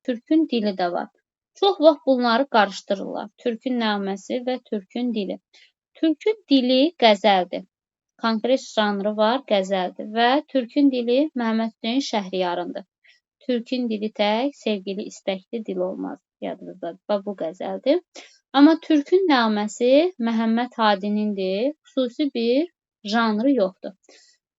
türkün dili də var. Çox vaxt bunları qarışdırırlar. Türkün nəğməsi və türkün dili. Türkün dili qəzəldir. Konkret janrı var, qəzəldir və türkün dili Məhəmməd Hüseyn Şəhriyarındır. Türkün dili tək, sevgili istəkli dil olmaz. Yadınızdadır. Bu qəzəldir. Amma türkün nəğməsi Məhəmməd Hadinindir. Xüsusi bir janrı yoxdur.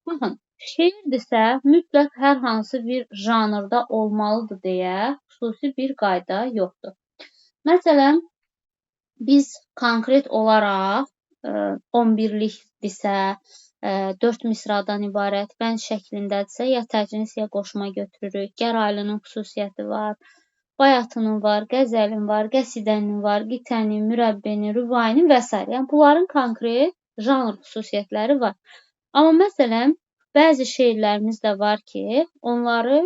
Baxın, şeirdirsə mütləq hər hansı bir janrda olmalıdır deyə xüsusi bir qayda yoxdur. Məsələn, biz konkret olaraq 11-likdirsə, 4 misradan ibarət, bənd şəklindədirsə, ya təcnis, ya qoşma götürürük. Gəraylının xüsusiyyəti var, bayatının var, qəzəlin var, qəsidənin var, qitənin, mürəbbenin, rübainin və s. Yəni, bunların konkret janr xüsusiyyətləri var. Amma məsələn, bəzi şeirlərimiz də var ki, onları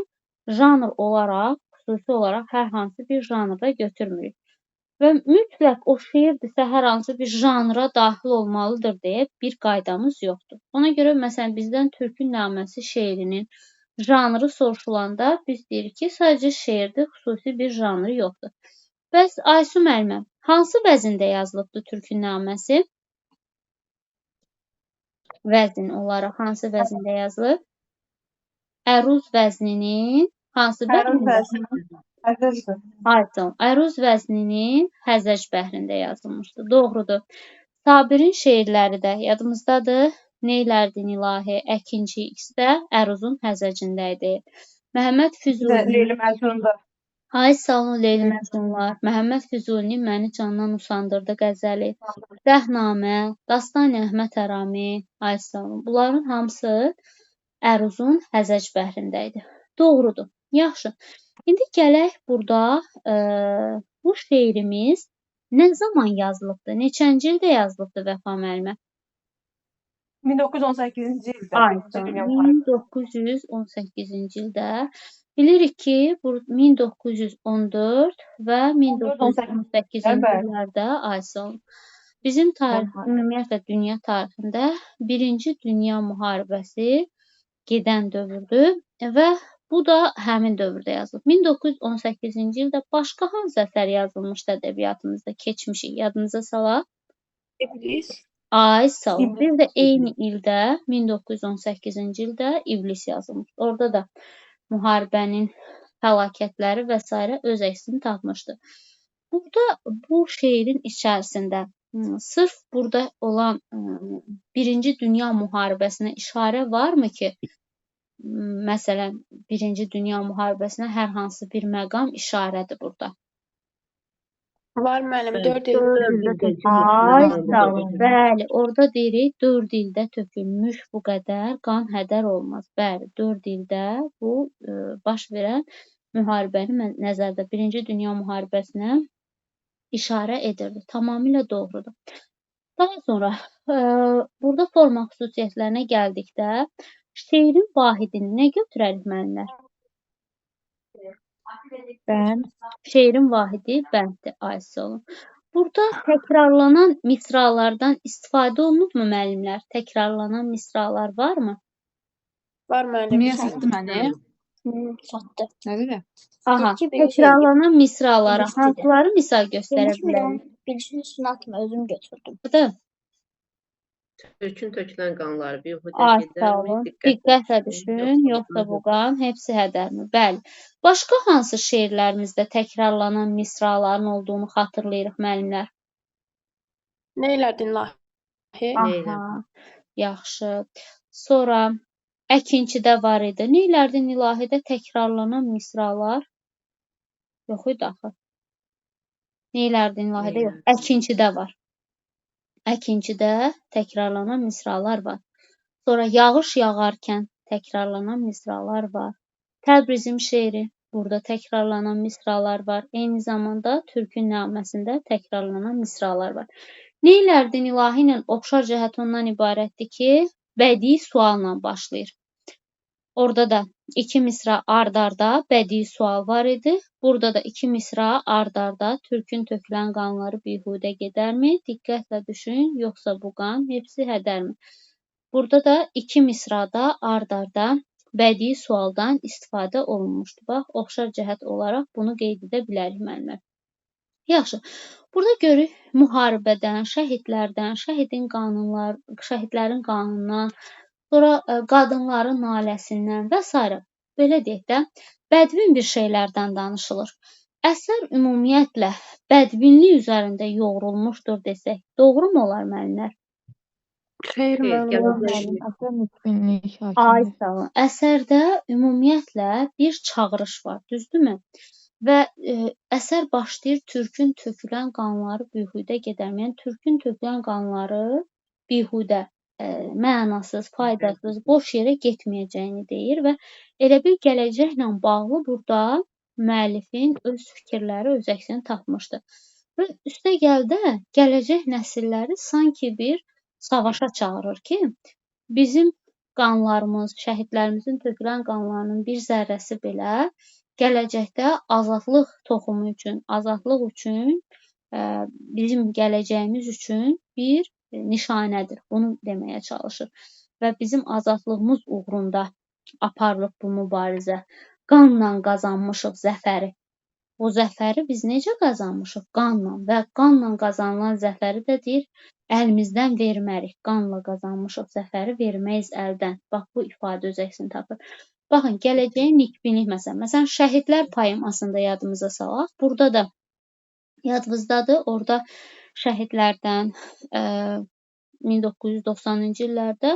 janr olaraq, xüsusi olaraq hər hansı bir janrda götürmürük. Və mütləq o şeirdirsə hər hansı bir janra daxil olmalıdır deyə bir qaydamız yoxdur. Ona görə məsələn bizdən türkün nəğməsi şeirinin janrı soruşulanda biz deyirik ki, sadəcə şeirdir, xüsusi bir janrı yoxdur. Bəs Aysu müəllimə, hansı vəzində yazılıbdır türkün nəğməsi? Vəzn olaraq hansı vəzində yazılıb? Əruz vəzninin hansı bəhrində? Əruz vəzninin Həzəc bəhrində yazılmışdır. Doğrudur. Sabirin şeirləri də yadımızdadır. Neylərdin ilahi, əkinci ikisi də Əruzun Həzəcində idi. Məhəmməd Füzuli. Leyli Məcnun'da. Ay sağ olun Leyli Məcnunlar. Məhəmməd Füzulinin Məni candan usandırdı qəzəli. Dəhnamə, Dastan-ı Əhməd Ərami. Ay sağ olun. Bunların hamısı Əruzun Həzəc bəhrində idi. Doğrudur. Yaxşı. İndi gələk burada bu şeirimiz nə zaman yazılıbdır? Neçənci ildə yazılıbdır Vəfa müəllimə? 1918-ci ildə. 1918-ci ildə. Bilirik ki, 1914 və 1918-ci illərdə Aysun bizim ümumiyyətlə dünya tarixində Birinci Dünya müharibəsi gedən dövrdür və bu da həmin dövrdə yazılıb. 1918-ci ildə başqa hansı əsər yazılmışdı ədəbiyyatımızda keçmişik? Yadınıza salaq. İblis. Ay sağ olun. Bir də eyni ildə 1918-ci ildə İblis yazılmış. Orada da müharibənin fəlakətləri və s. öz əksini tapmışdı. Burada bu şeirin içərisində sırf burada olan Birinci Dünya müharibəsinə işarə varmı ki, məsələn, Birinci Dünya müharibəsinə hər hansı bir məqam işarədir burada? Var müəllim, 4 ildə tökülmüş. Ay sağ olun. Bəli, orada deyirik 4 ildə tökülmüş bu qədər qan hədər olmaz. Bəli, 4 ildə bu baş verən müharibəni nəzərdə Birinci Dünya müharibəsinə işarə edirdi. Tamamilə doğrudur. Daha sonra burada forma xüsusiyyətlərinə gəldikdə şeirin vahidini nə götürərik müəllimlər? Bənd. Şeirin vahidi bənddir. Ay sağ olun. Burada təkrarlanan misralardan istifadə olunubmu müəllimlər? Təkrarlanan misralar varmı? Var müəllim. Niyə satdı məni? Satdı. Nədir? Aha, təkrarlanan misralara hansıları misal göstərə bilərik? Birisinin üstünə atma, özüm götürdüm. Burada Türkün tökülən qanları bir ay sağ olun. Diqqətlə düşün, yoxsa bu qan hepsi hədərmi? Bəli. Başqa hansı şeirlərimizdə təkrarlanan misraların olduğunu xatırlayırıq müəllimlər? Neylərdin ilahi? Aha, yaxşı. Sonra əkinçidə var idi. Neylərdin ilahidə təkrarlanan misralar? Yox idi axı. Neylərdin ilahidə yox. Əkinçidə var. Əkinçidə təkrarlanan misralar var. Sonra yağış yağarkən təkrarlanan misralar var. Təbrizim şeiri, burada təkrarlanan misralar var. Eyni zamanda türkün nəğməsində təkrarlanan misralar var. Neylərdin ilahi ilə oxşar cəhət ondan ibarətdir ki, bədii sualla başlayır. Orada da 2 misra ard-arda bədii sual var idi. Burada da 2 misra ard-arda türkün tökülən qanları bihudə gedərmi? Diqqətlə düşün, yoxsa bu qan hepsi hədərmi? Burada da 2 misrada ard-arda bədii sualdan istifadə olunmuşdur. Bax, oxşar cəhət olaraq bunu qeyd edə bilərik müəllimlər. Yaxşı. Burada görürük müharibədən, şəhidlərdən, şəhidlərin qanunundan, sonra qadınların naləsindən və s. Belə deyək də, bədbin bir şeylərdən danışılır. Əsər ümumiyyətlə bədbinlik üzərində yoğrulmuşdur desək, doğru mu olar müəllimlər? Xeyr, müəllim. Gələcək Əsər nikbinlik Ay hakimdir. sağ olun. Əsərdə ümumiyyətlə bir çağırış var, düzdürmü? Və əsər başlayır Türkün tökülən qanları bihudə gedərmi? Yəni Türkün tökülən qanları bihudə, mənasız, faydasız, boş yerə getməyəcəyini deyir və elə bil gələcəklə bağlı burada müəllifin öz fikirləri öz əksini tapmışdı. Və üstəgəldə gələcək nəsilləri sanki bir savaşa çağırır ki, bizim qanlarımız, şəhidlərimizin tökülən qanlarının bir zərrəsi belə gələcəkdə azadlıq toxumu üçün, azadlıq üçün, bizim gələcəyimiz üçün bir nişanədir. Bunu deməyə çalışır. Və bizim azadlığımız uğrunda aparılıb bu mübarizə. Qanla qazanmışıq zəfəri. O zəfəri biz necə qazanmışıq? Qanla. Və qanla qazanılan zəfəri də deyir, əlimizdən vermərik. Qanla qazanmışıq zəfəri verməyiz əldən. Bax, bu ifadə öz əksini tapır. Baxın, gələcəyin nikbinlik məsələn, şəhidlər poemasında yadımıza salaq. Burada da yadınızdadır, orada şəhidlərdən 1990-cı illərdə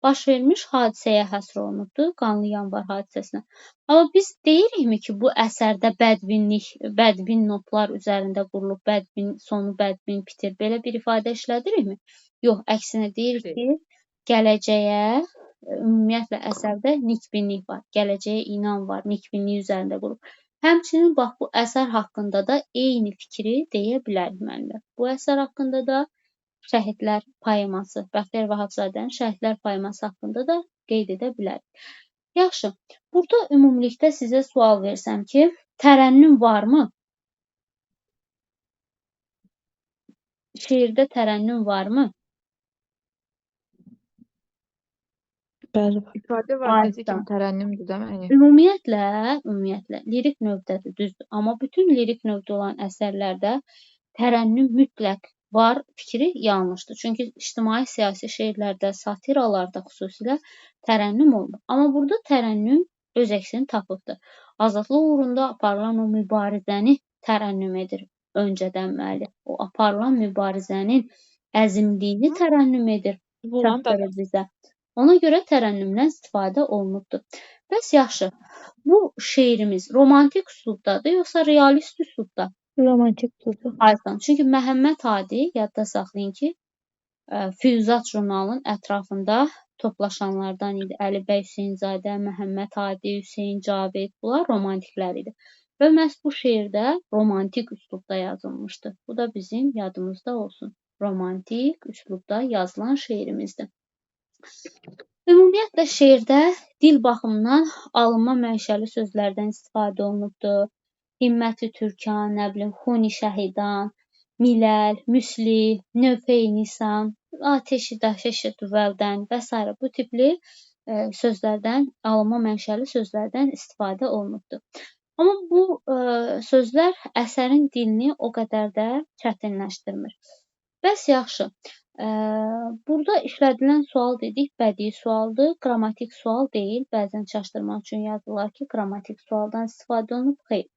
baş vermiş hadisəyə həsr olunubdur, Qanlı Yanvar hadisəsinə. Amma biz deyirikmi ki, bu əsərdə bədbin notlar üzərində qurulub, bədbin sonu bədbin bitir, belə bir ifadə işlədirikmi? Yox, əksinə deyirik ki, gələcəyə ümumiyyətlə əsərdə nikbinlik var, gələcəyə inam var, nikbinlik üzərində qurulub. Həmçinin bax bu əsər haqqında da eyni fikri deyə bilərik müəllimlər. Bu əsər haqqında da Şəhidlər poeması, Bəxtiyar Vahabzadənin Şəhidlər poeması haqqında da qeyd edə bilərik. Yaxşı, burada ümumilikdə sizə sual versəm ki, tərənnüm varmı? Şeirdə tərənnüm varmı? Bəli. İfadə vasitəsi kimi tərənnümdür də məni. Ümumiyyətlə lirik növdədir, düzdür. Amma bütün lirik növdə olan əsərlərdə tərənnüm mütləq var fikri yanlışdır. Çünki ictimai-siyasi şeirlərdə, satiralarda xüsusilə tərənnüm olmur. Amma burada tərənnüm öz əksini tapıbdır. Azadlıq uğrunda aparılan o mübarizəni tərənnüm edir öncədən müəllif. O aparılan mübarizənin əzimliyini tərənnüm edir, çatdırır bizə. Ona görə tərənnümdən istifadə olunubdur. Bəs yaxşı, bu şeirimiz romantik üslubdadır, yoxsa realist üslubda? Romantik üslubda. Aysan. Çünki Məhəmməd Hadi, yadda saxlayın ki, Füyuzat jurnalının ətrafında toplaşanlardan idi. Əlibəy Hüseynzadə, Məhəmməd Hadi, Hüseyn Cavid, bunlar romantiklər idi. Və məhz bu şeirdə romantik üslubda yazılmışdı. Bu da bizim yadımızda olsun. Romantik üslubda yazılan şeirimizdir. Ümumiyyətlə şeirdə dil baxımından alınma mənşəli sözlərdən istifadə olunubdur. Himməti Türkan, Xuni Şəhidan, Milal, Müsli, Növfey Nisan, Ateşi Daşeşi Düvəldən və s. bu tipli sözlərdən, alınma mənşəli sözlərdən istifadə olunubdur. Amma bu sözlər əsərin dilini o qədər də çətinləşdirmir. Bəs yaxşı, burada işlədilən sual dedik, bədii sualdır, qrammatik sual deyil. Bəzən çaşdırmaq üçün yazırlar ki, qrammatik sualdan istifadə olunub. Xeyr,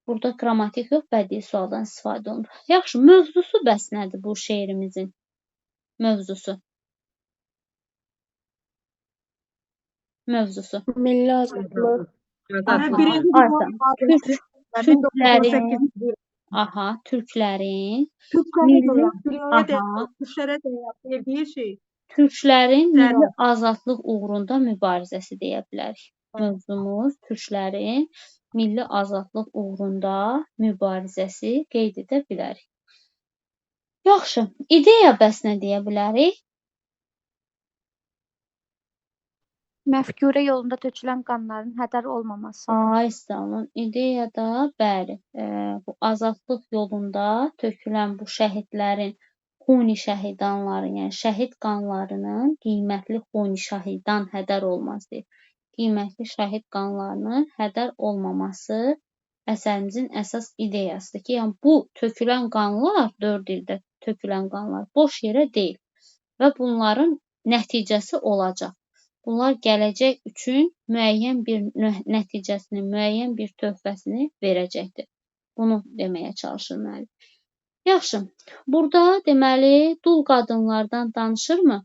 burada qrammatik yox, bədii sualdan istifadə olunub. Yaxşı, mövzusu bəs nədir bu şeirimizin? Mövzusu. Milli azadlıq. Türklərin milli azadlıq uğrunda mübarizəsi deyə bilərik. Mövzumuz türklərin milli azadlıq uğrunda mübarizəsi qeyd edə bilərik. Yaxşı, ideya bəs nə deyə bilərik? Məfkürə yolunda tökülən qanların hədər olmaması. Ay sağ olun. İdeyada bəli, bu azadlıq yolunda tökülən bu şəhidlərin xuni şəhidanları, yəni şəhid qanlarının qiymətli xuni şəhidan hədər olmaz deyir. qiymətli şəhid qanlarının hədər olmaması əsərimizin əsas ideyasıdır ki, yəni bu tökülən qanlar, 4 ildə tökülən qanlar boş yerə deyil və bunların nəticəsi olacaq. Bunlar gələcək üçün müəyyən bir nəticəsini, müəyyən bir töhfəsini verəcəkdir. Bunu deməyə çalışır müəllif. Yaxşı, burada deməli dul qadınlardan danışırmı?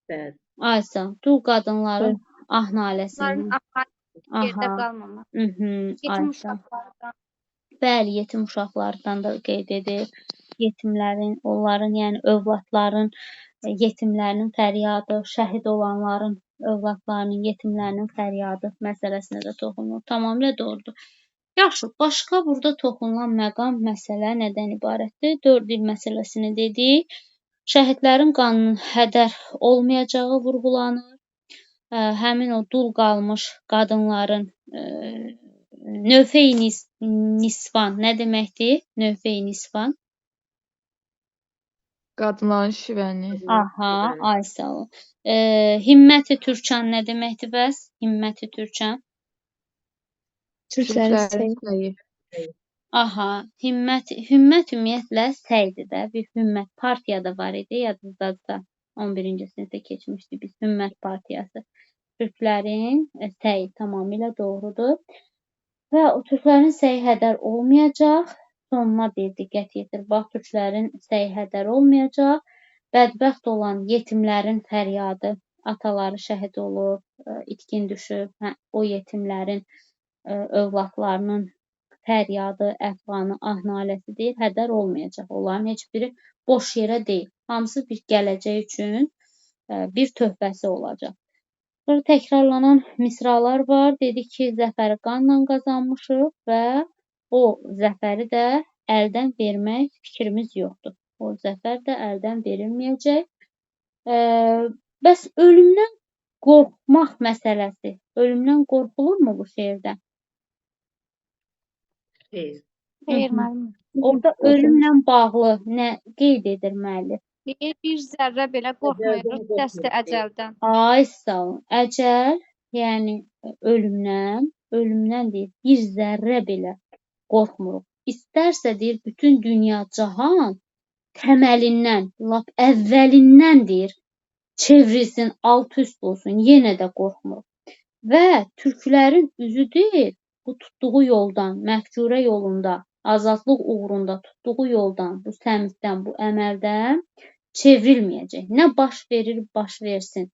Bəli. Aysa, dul qadınların ah Bunların naləsindən. ahali yerdə Aha. qalmamaq. Aysa. Yetim uşaqlardan. Bəli, yetim uşaqlardan da qeyd edir. Yetimlərin, onların, yəni övladların, yetimlərinin fəryadı, şəhid olanların övladlarının, yetimlərinin fəryadı məsələsinə də toxunur. Tamamilə doğrudur. Yaxşı, başqa burada toxunulan məqam, məsələ nədən ibarətdir? 4 il məsələsini dedik. Şəhidlərin qanının hədər olmayacağı vurğulanır. Həmin o dul qalmış qadınların növfə-i nisvan nə deməkdir? Növfə-i nisvan. Qadınların şivəni. Aha, ay sağ ol. Himməti Türkan nə deməkdir bəs? Himməti Türkan. Türklərin sayı. Aha, hümmət ümumiyyətlə səydir də. Bir hümmət partiyada var idi, yadınızdadır. 11-ci sinifdə keçmişdik biz hümmət partiyası. Türklərin səyi tamamilə doğrudur. Və o türklərin səyi hədər olmayacaq. Sonuna bir diqqət yetir. Bax, türklərin səyi hədər olmayacaq. Bədbəxt olan yetimlərin fəryadı, ataları şəhid olub, itkin düşüb, o yetimlərin övladlarının fəryadı, əfğanı, ah naləsidir, hədər olmayacaq. Onların heç biri boş yerə deyil. Hamısı bir gələcək üçün bir töhfəsi olacaq. Sonra təkrarlanan misralar var. Dedik ki, zəfəri qanla qazanmışıq və o zəfəri də əldən vermək fikrimiz yoxdur. O zəfər də əldən verilməyəcək. Bəs ölümdən qorxmaq məsələsi. Ölümdən qorxulurmu bu şeirdə? Xeyr. Xeyr, müəllim. Orada ölümlə bağlı nə qeyd edir müəllif? Bir zərrə belə qorxmayırıq dəsti əcəldən. Ay sağ ol. Əcəl, yəni ölümdən deyir, bir zərrə belə qorxmuruq. İstərsə deyir, bütün dünya cahan təməlindən, lap əvvəlindən deyir, çevrilsin, alt-üst olsun, yenə də qorxmuruq. Və türklərin üzü deyir, bu tutduğu yoldan, məfkürə yolunda, azadlıq uğrunda tutduğu yoldan, bu səmtdən, bu əməldən çevrilməyəcək. Nə baş verir, baş versin.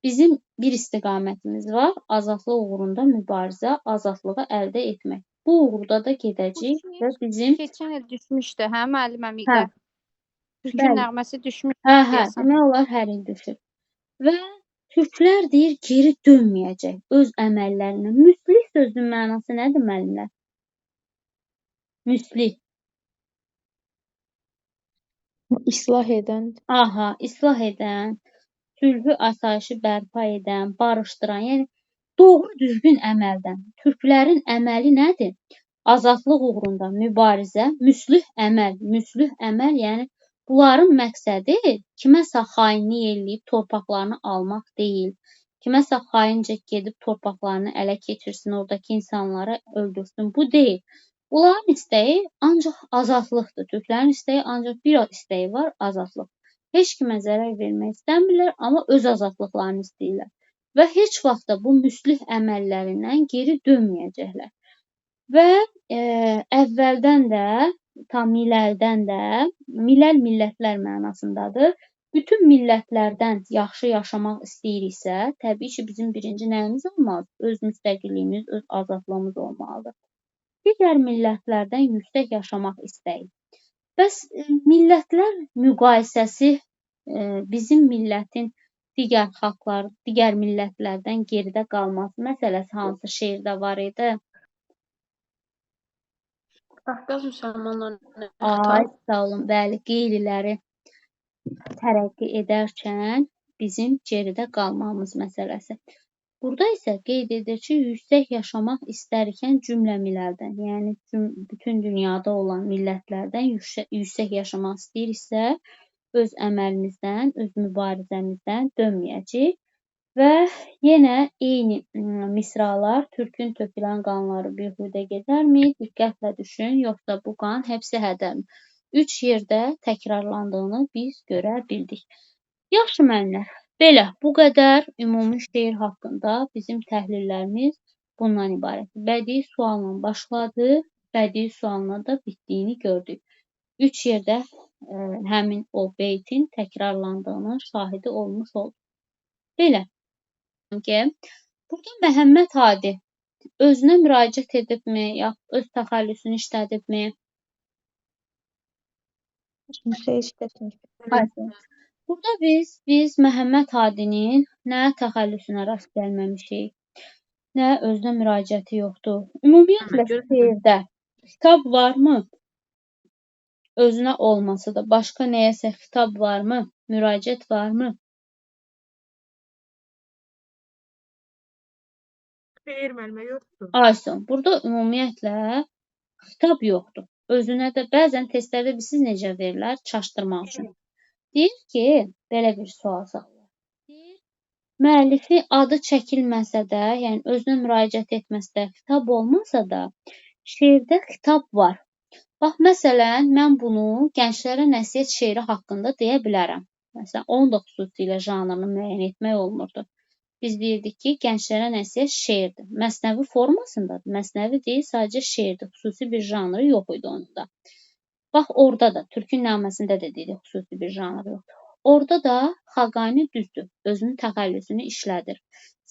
Bizim bir istiqamətimiz var, azadlıq uğrunda mübarizə, azadlığı əldə etmək. Bu uğurda da gedəcəyik və bizim... Keçən il düşmüşdü, hə müəlliməmizdə? Türkün Bəli. nəğməsi düşmüşdü. Demək olar hər il düşür. Və türklər deyir, geri dönməyəcək öz əməllərinə. Müslih sözünün mənası nədir müəllimlər? Müslih. İslah edən. Aha, islah edən, sülhü, asayişi bərpa edən, barışdıran, yəni doğru düzgün əməldən. Türklərin əməli nədir? Azadlıq uğrunda mübarizə, müslih əməl, yəni bunların məqsədi kiməsə xainlik eləyib torpaqlarını almaq deyil. Kiməsə xaincə gedib torpaqlarını ələ keçirsin, oradakı insanları öldürsün. Bu deyil. Bunların istəyi ancaq azadlıqdır. Türklərin istəyi ancaq bir istəyi var, azadlıq. Heç kimə zərər vermək istəmirlər, amma öz azadlıqlarını istəyirlər. Və heç vaxt da bu müslih əməllərindən geri dönməyəcəklər. Və əvvəldən də, tam miləldən də, milləl millətlər mənasındadır. Bütün millətlərdən yaxşı yaşamaq istəyiriksə, təbii ki, bizim birinci nəyimiz olmalıdır? Öz müstəqilliyimiz, öz azadlığımız olmalıdır. Digər millətlərdən yüksək yaşamaq istəyir. Bəs millətlər müqayisəsi bizim millətin digər xalqlar, digər millətlərdən geridə qalması məsələsi hansı şeirdə var idi? Qafqaz müsəlmanlarının Ay, sağ olun, bəli, qeyriləri tərəqqi edərkən bizim geridə qalmamız məsələsi. Burada isə qeyd edir ki, yüksək yaşamaq istərkən cümlə millətlərdən, yəni bütün dünyada olan millətlərdən yüksək yaşamaq istəyiriksə, öz əməlimizdən, öz mübarizəmizdən dönməyəcəyik. Və yenə eyni misralar. Türkün tökülən qanları bihudə gedərmi? Diqqətlə düşün, yoxsa bu qan hepsi hədərmi? 3 yerdə təkrarlandığını biz görə bildik. Yaxşı müəllimlər, belə bu qədər ümumi şeir haqqında bizim təhlillərimiz bundan ibarət. Bədii sualla başladı, bədii sualla da bitdiyini gördük. 3 yerdə həmin o beytin təkrarlandığının şahidi olmuş olduq. Belə ki, burada Məhəmməd Hadi özünə müraciət edibmi, yaxud öz təxəllüsünü işlədibmi? Aydın. Burada biz Məhəmməd Hadinin nə təxəllüsünə rast gəlməmişik, nə özünə müraciəti yoxdur. Ümumiyyətlə şeirdə xitab varmı? Özünə olmasa da başqa nəyəsə xitab varmı? Müraciət varmı? Xeyr, müəllimə, yoxdur. Aysun, burada ümumiyyətlə xitab yoxdur. Özünə də bəzən testlərdə bilirsiniz necə verirlər çaşdırmaq üçün. Deyir ki, belə bir sual salırlar. Deyir, müəllifi adı çəkilməsə də, yəni özünə müraciət etməsə də, xitab olmasa da, şeirdə xitab var. Bax, məsələn, mən bunu gənclərə nəsihət şeiri haqqında deyə bilərəm. Məsələn, onun da xüsusilə janrını müəyyən etmək olmurdu. Biz deyirdik ki, gənclərə nəsihət şeirdir. Məsnəvi formasındadır. Məsnəvi deyil, sadəcə şeirdir. Xüsusi bir janrı yox idi onun da. Bax, orada da, Türkün nəğməsində də dedik, xüsusi bir janrı yoxdur. Orada da Xaqani düzdür, özünün təxəllüsünü işlədir.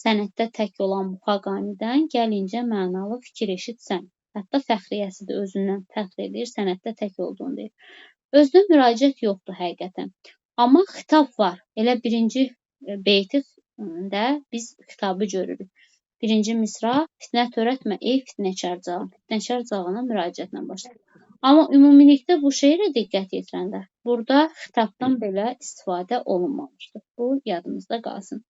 Sənətdə tək olan bu Xaqanidən gəlincə mənalı fikir eşitsən. Hətta fəxriyyəsi də özündən fəxr edir, sənətdə tək olduğunu deyir. Özünə müraciət yoxdur həqiqətən. Amma xitab var. Elə birinci beyti də biz xitabı görürük. Birinci misra, fitnə törətmə ey fitnəkar cağın. Fitnəkar cağına müraciətlə başlayır. Amma ümumilikdə bu şeirə diqqət yetirəndə burada xitabdan belə istifadə olunmamışdır. Bu yadımızda qalsın.